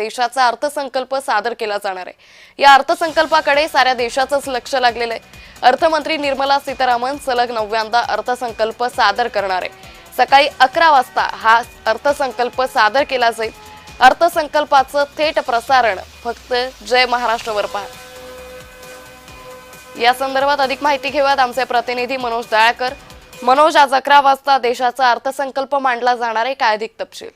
देशाचा अर्थसंकल्प सादर केला जाणार आहे। या अर्थसंकल्पाकडे साऱ्या देशाचंच लक्ष लागलेलं आहे। अर्थमंत्री निर्मला सीतारामन सलग 9व्यांदा अर्थसंकल्प सादर करणार आहे। सकाळी 11 वाजता हा अर्थसंकल्प सादर केला जाईल। अर्थसंकल्पाचं थेट प्रसारण फक्त जय महाराष्ट्रवर पहा। या संदर्भात अधिक माहिती घेऊयात आमचे प्रतिनिधी मनोज दयाळकर। मनोज, आज 11 वाजता देशाचा अर्थसंकल्प मांडला जाणार आहे, काय अधिक तपशील?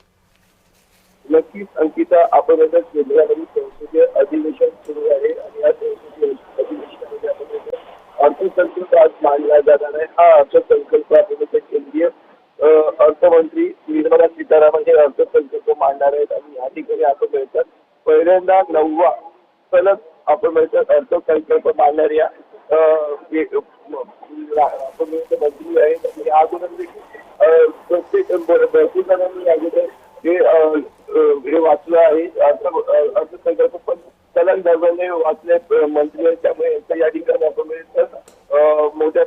नक्कीच अंकिता, आपण आता केंद्रामध्ये संसदीय अधिवेशन सुरू आहे आणि या संसदीय अधिवेशनामध्ये आपण अर्थसंकल्प आज मांडला जाणार आहे। हा अर्थसंकल्प आपण केंद्रीय अर्थमंत्री निर्मला सीतारामन हे अर्थसंकल्प मांडणार आहेत आणि या ठिकाणी आपण म्हणतात पहिल्यांदा 9वा सलग आपण म्हणतात अर्थसंकल्प मांडणाऱ्या आपण म्हणतो मंत्री आहेत आणि अगोदर प्रत्येक भरपूर जणांनी अगोदर हे वाचलं आहे अर्थसंकल्प, पण सलग दरम्यान वाचले मंत्री आहेत, त्यामुळे यांच्या या ठिकाणी आपण म्हणतात मोठ्या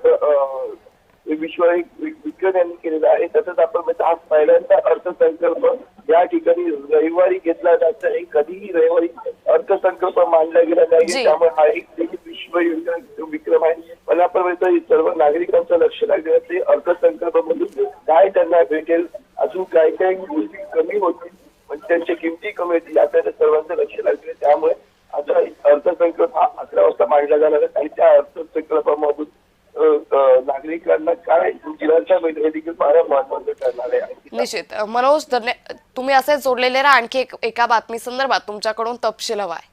विक्रम यांनी केलेला आहे। तसंच आपण म्हणतो आज पहिल्यांदा अर्थसंकल्प या ठिकाणी रविवारी घेतला जात आहे। कधीही रविवारी अर्थसंकल्प मांडला गेला नाही, त्यामुळे हा एक विश्व विक्रम आहे। मला आपण म्हणतो सर्व नागरिकांचं लक्ष लागलेलं असते अर्थसंकल्पामधून काय त्यांना भेटेल, अजून काय काय गोष्टी कमी होतील, पण त्यांच्या किमती कमी होतील याकडे सर्वांचं लक्ष लागले। त्यामुळे आता अर्थसंकल्प हा 11 वाजता मांडला जाणार आहे आणि त्या अर्थसंकल्पामधून नागरिकांना काय जिल्ह्याच्या देखील फार महत्वाचं ठरणार आहे। निश्चित मनोज, तुम्ही असे जोडलेले राहा। आणखी एका बातमी संदर्भात तुमच्याकडून तपशील हवाय।